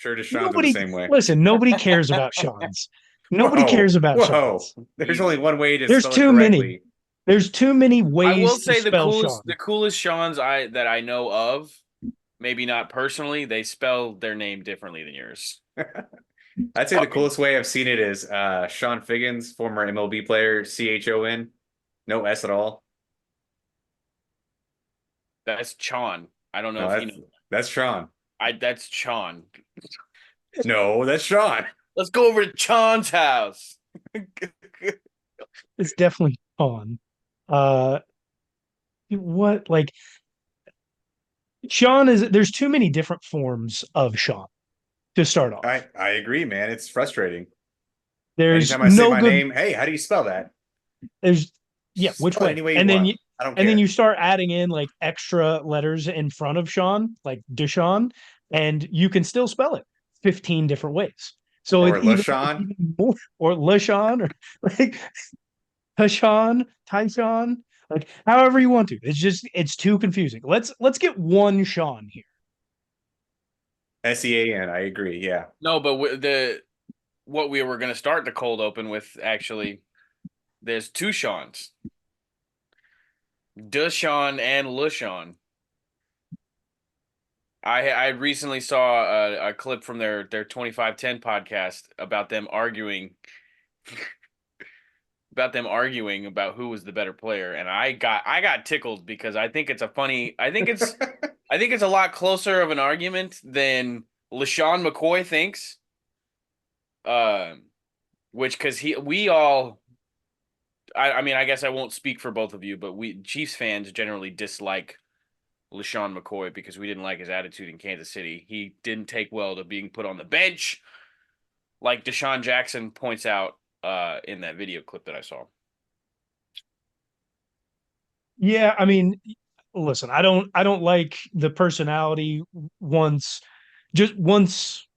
sure Deshaun's are the Nobody same way. listen. Nobody cares about Sean's. Nobody Whoa, cares about whoa. Sean's. There's only one way to There's spell it too many. correctly. There's too many I will ways to say spell Sean. the coolest Sean's that I know of, maybe not personally, they spell their name differently than yours. I'd say the coolest way I've seen it is Sean Figgins, former MLB player, CHON, no S at all. That's Chon. I don't know No, if you know. that's Sean. That's Chon. No, that's Sean. Let's go over to Chon's house. It's definitely Sean. Uh, what like Sean is? There's too many different forms of Sean to start off. I agree, man. It's frustrating. There's Anytime I say no my good. name, hey, how do you spell that? There's yeah, which Spell it way? any way you And then want. you I don't and then care. you start adding in like extra letters in front of Sean, like Deshaun, and you can still spell it 15 different ways. So Or it's LeSean. even more or LeSean or like Tashawn, Tyshawn, like however you want to. It's too confusing. Let's get one Sean here. SEAN. I agree. Yeah. No, but what we were going to start the cold open with actually, there's two Sean's, Deshaun and LeSean. I recently saw a clip from their 2510 podcast about them arguing about who was the better player, and I got tickled because I think it's a lot closer of an argument than LeSean McCoy thinks. Which because he we all I mean I guess I won't speak for both of you, but we Chiefs fans generally dislike LeSean McCoy because we didn't like his attitude in Kansas City. He didn't take well to being put on the bench, like Deshaun Jackson points out in that video clip that I saw. Yeah, I mean, listen, I don't like the personality once once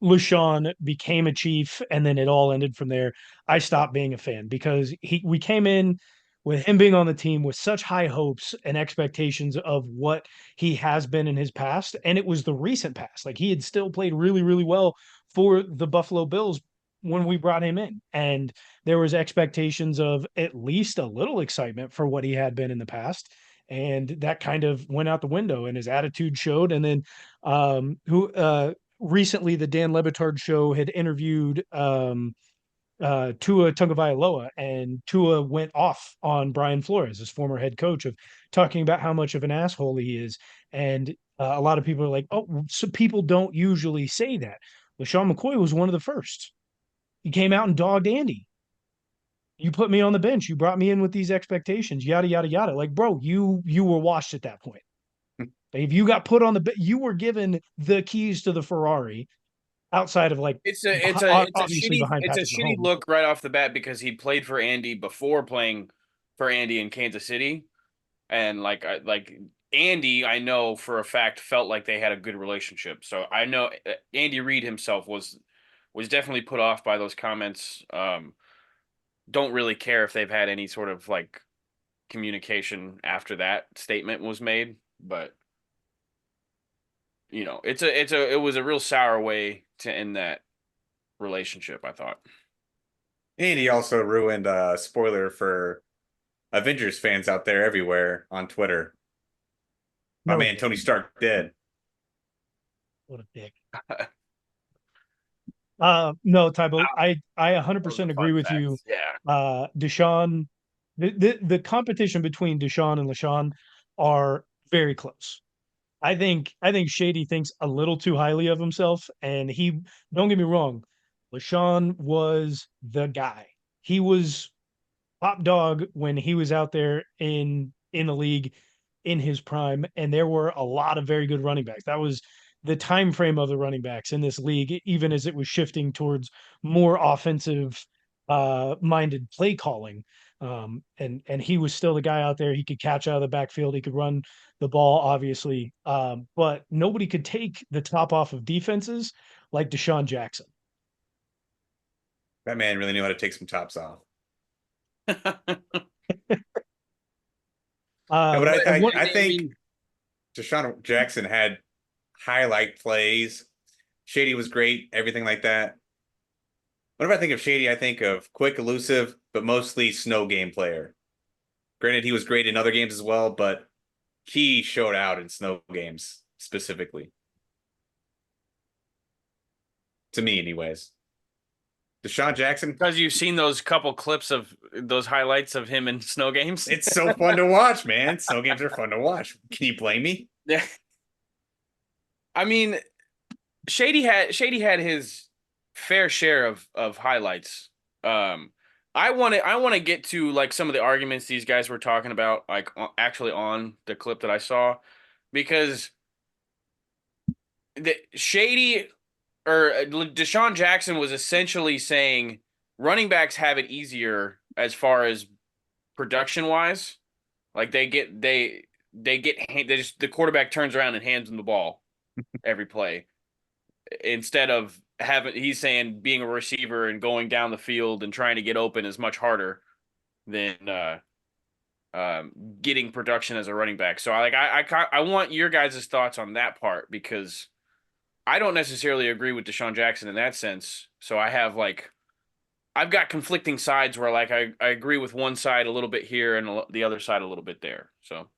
LeSean became a chief and then it all ended from there. I stopped being a fan because we came in with him being on the team with such high hopes and expectations of what he has been in his past. And it was the recent past. Like he had still played really, really well for the Buffalo Bills when we brought him in. And there was expectations of at least a little excitement for what he had been in the past. And that kind of went out the window and his attitude showed. And then who recently the Dan Lebitard show had interviewed Tua Tagovailoa, and Tua went off on Brian Flores, his former head coach, of talking about how much of an asshole he is. And a lot of people are like, "Oh, so people don't usually say that." LeSean McCoy was one of the first. He came out and dogged Andy. You put me on the bench. You brought me in with these expectations. Yada yada yada. Like, bro, you were washed at that point. If you got put on you were given the keys to the Ferrari outside of like obviously behind it's a Patrick shitty Mahomes. look right off the bat because he played for Andy before playing for Andy in Kansas City, and like Andy, I know for a fact felt like they had a good relationship. So I know Andy Reid himself was definitely put off by those comments. Don't really care if they've had any sort of like communication after that statement was made, but it was a real sour way to end that relationship, I thought. And he also ruined spoiler for Avengers fans out there everywhere on Twitter. My No, man Tony Stark dead. what a dick. No, Tybo, I Those are 100% agree fun with you. facts. Yeah. Deshaun, the competition between Deshaun and LaShawn are very close. I think Shady thinks a little too highly of himself, and he don't get me wrong, LaShawn was the guy. He was top dog when he was out there in the league in his prime, and there were a lot of very good running backs. That was the time frame of the running backs in this league, even as it was shifting towards more offensive minded play calling. And he was still the guy out there. He could catch out of the backfield. He could run the ball, obviously. But nobody could take the top off of defenses like Deshaun Jackson. That man really knew how to take some tops off. No, but And I, what I I think mean, Deshaun Jackson had highlight plays Shady was great, everything like that. Whenever I think of Shady, I think of quick, elusive, but mostly snow game player. Granted, he was great in other games as well, but he showed out in snow games specifically. To me, anyways. DeSean Jackson, Because you've seen those couple clips of those highlights of him in snow games. it's so fun to watch, man. Snow games are fun to watch. Can you blame me? Yeah. I mean, Shady had his fair share of highlights. Um, I want to get to like some of the arguments these guys were talking about, like actually on the clip that I saw, because the Shady or DeSean Jackson was essentially saying running backs have it easier as far as production wise. Like they just the quarterback turns around and hands them the ball every play instead of having he's saying being a receiver and going down the field and trying to get open is much harder than getting production as a running back. So I want your guys' thoughts on that part because I don't necessarily agree with DeSean Jackson in that sense. So I've got conflicting sides where like I agree with one side a little bit here and the other side a little bit there. So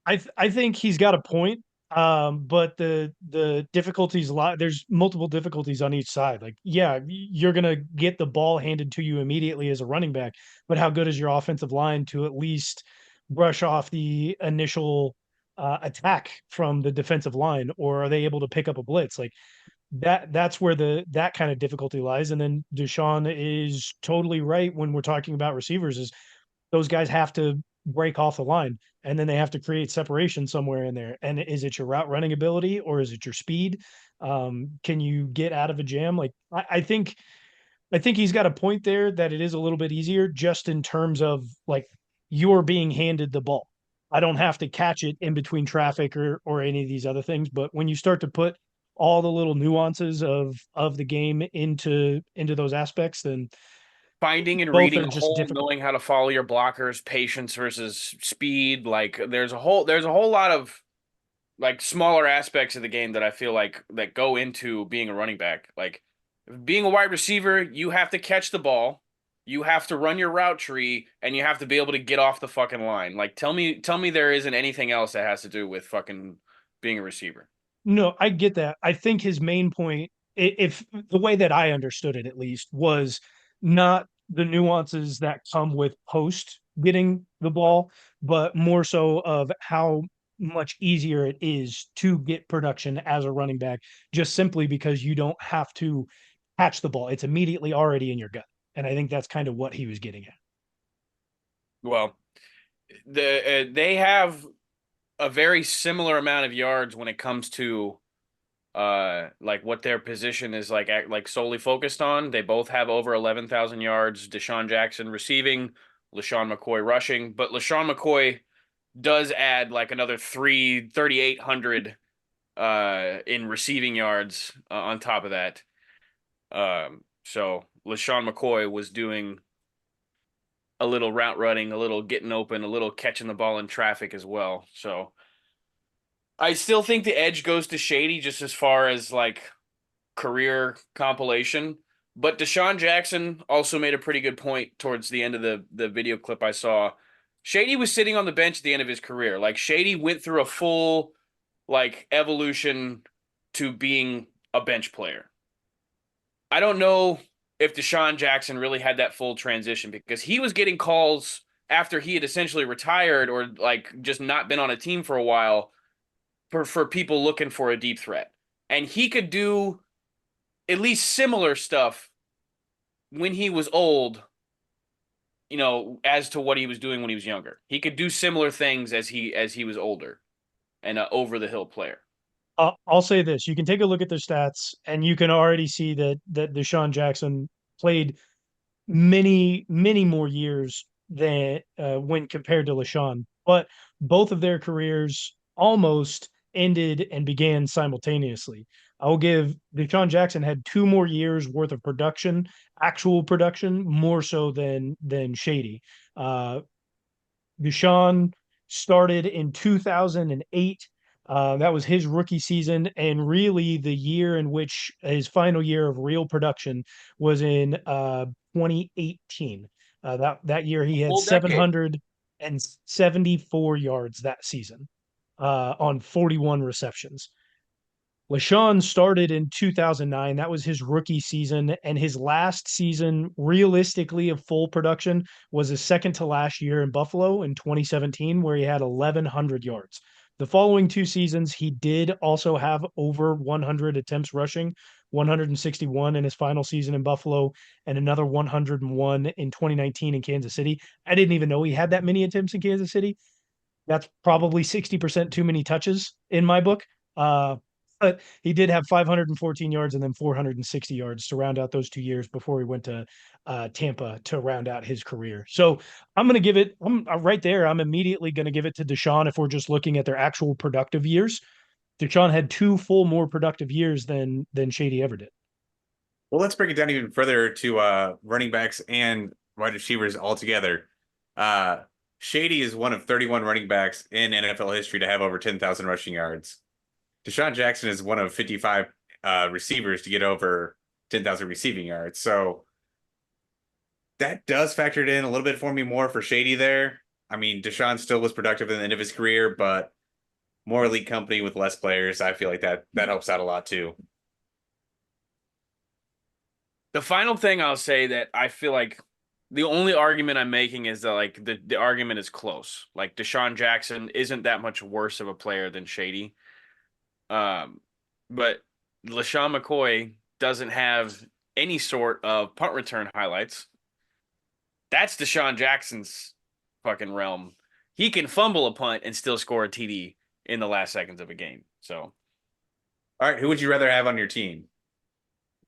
I think he's got a point. But the difficulties lie. There's multiple difficulties on each side. Like, yeah, you're gonna get the ball handed to you immediately as a running back, but how good is your offensive line to at least brush off the initial attack from the defensive line, or are they able to pick up a blitz? Like that's where that kind of difficulty lies. And then Deshaun is totally right when we're talking about receivers. Is those guys have to break off the line and then they have to create separation somewhere in there. And is it your route running ability or is it your speed? Can you get out of a jam? Like I think he's got a point there that it is a little bit easier just in terms of like you're being handed the ball. I don't have to catch it in between traffic or any of these other things. But when you start to put all the little nuances of the game into those aspects, then finding and both reading are a just hole, difficult. knowing how to follow your blockers, patience versus speed, like there's a whole lot of like smaller aspects of the game that I feel like that go into being a running back. Like being a wide receiver, you have to catch the ball, you have to run your route tree, and you have to be able to get off the fucking line. Like tell me there isn't anything else that has to do with fucking being a receiver. No, I get that. I think his main point, if the way that I understood it at least, was not the nuances that come with post getting the ball, but more so of how much easier it is to get production as a running back, just simply because you don't have to catch the ball. It's immediately already in your gut. And I think that's kind of what he was getting at. Well, they have a very similar amount of yards when it comes to like what their position is like solely focused on. They both have over 11,000 yards. DeSean Jackson receiving, LeSean McCoy rushing, but LeSean McCoy does add like another 3,800 in receiving yards on top of that. So LeSean McCoy was doing a little route running, a little getting open, a little catching the ball in traffic as well. So I still think the edge goes to Shady just as far as like career compilation. But DeSean Jackson also made a pretty good point towards the end of the video clip I saw. Shady was sitting on the bench at the end of his career. Like Shady went through a full like evolution to being a bench player. I don't know if DeSean Jackson really had that full transition because he was getting calls after he had essentially retired or like just not been on a team for a while for people looking for a deep threat. And he could do at least similar stuff when he was old, you know, as to what he was doing when he was younger. He could do similar things as he was older and over the hill player. I'll say this: you can take a look at their stats, and you can already see that Deshaun Jackson played many more years than when compared to LeSean. But both of their careers almost ended and began simultaneously. I will give Deshaun Jackson had 2 more years worth of production, actual production, more so than Shady. Uh, Deshaun started in 2008 That was his rookie season, and really the year in which his final year of real production was in 2018. That year he had Full decade. 774 yards that season on 41 receptions. LeSean started in 2009. That was his rookie season. And his last season, realistically, of full production was his second to last year in Buffalo in 2017, where he had 1,100 yards. The following two seasons, he did also have over 100 attempts rushing, 161 in his final season in Buffalo, and another 101 in 2019 in Kansas City. I didn't even know he had that many attempts in Kansas City. That's probably 60% too many touches in my book. But he did have 514 yards and then 460 yards to round out those 2 years before he went to Tampa to round out his career. So I'm going to give it, I'm right there. I'm immediately going to give it to DeSean if we're just looking at their actual productive years. DeSean had two full more productive years than Shady ever did. Well, let's break it down even further to running backs and wide receivers altogether. Shady is one of 31 running backs in NFL history to have over 10,000 rushing yards. DeSean Jackson is one of 55 receivers to get over 10,000 receiving yards. So that does factor it in a little bit for me more for Shady there. I mean, DeSean still was productive at the end of his career, but more elite company with less players. I feel like that helps out a lot too. The final thing I'll say that I feel like the only argument I'm making is that like the argument is close. Like DeSean Jackson isn't that much worse of a player than Shady. But LeSean McCoy doesn't have any sort of punt return highlights. That's DeSean Jackson's fucking realm. He can fumble a punt and still score a TD in the last seconds of a game. So, All right, who would you rather have on your team?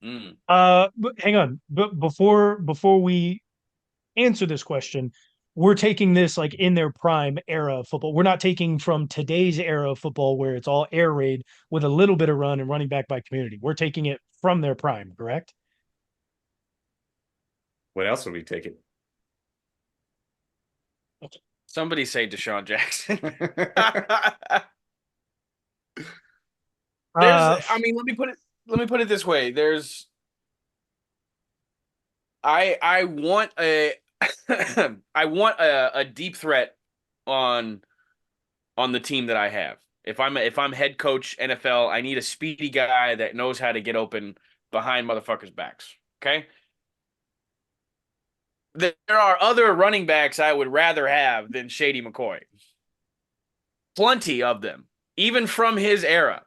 But hang on. But before we answer this question, we're taking this like in their prime era of football. We're not taking from today's era of football where it's all air raid with a little bit of run and running back by community. We're taking it from their prime, correct? What else would we take it? Somebody say DeSean Jackson. I mean, let me put it this way. I want a I want a deep threat on the team that I have. If I'm head coach NFL, I need a speedy guy that knows how to get open behind motherfuckers' backs. Okay? There are other running backs I would rather have than Shady McCoy. Plenty of them, even from his era.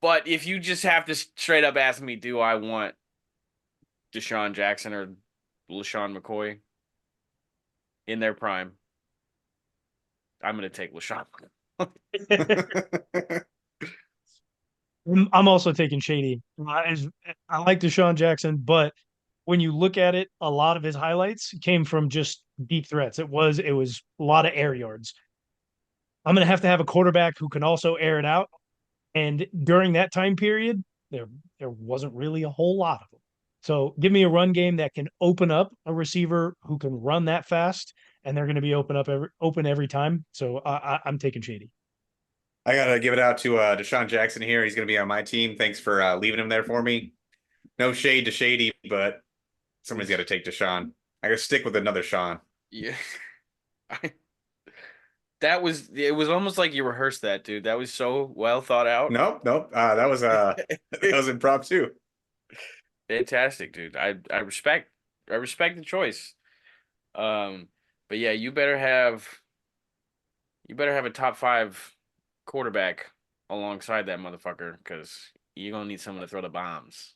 But if you just have to straight up ask me, do I want DeSean Jackson or LeSean McCoy in their prime? I'm going to take LeSean. I'm also taking Shady. I like DeSean Jackson, but when you look at it, a lot of his highlights came from just deep threats. It was a lot of air yards. I'm going to have a quarterback who can also air it out. And during that time period, there wasn't really a whole lot of them. So give me a run game that can open up a receiver who can run that fast, and they're going to be open every time. So I'm taking Shady. I gotta give it out to DeSean Jackson here. He's gonna be on my team. Thanks for leaving him there for me. No shade to Shady, but somebody's got to take DeSean. I gotta stick with another Sean. Yeah. It was almost like you rehearsed that, dude. That was so well thought out. Nope. That was that was improv. Fantastic, dude. I respect the choice. But yeah, you better have a top 5 quarterback alongside that motherfucker because you're gonna need someone to throw the bombs.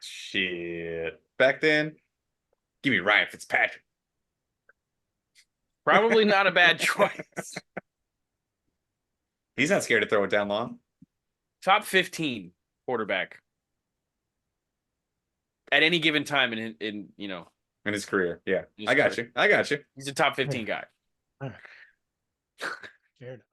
Shit. Back then, give me Ryan Fitzpatrick. Probably not a bad choice. He's not scared to throw it down long. Top 15 quarterback at any given time in In his career. Yeah. His I got career. you. He's a top 15 guy. All right. Fair enough.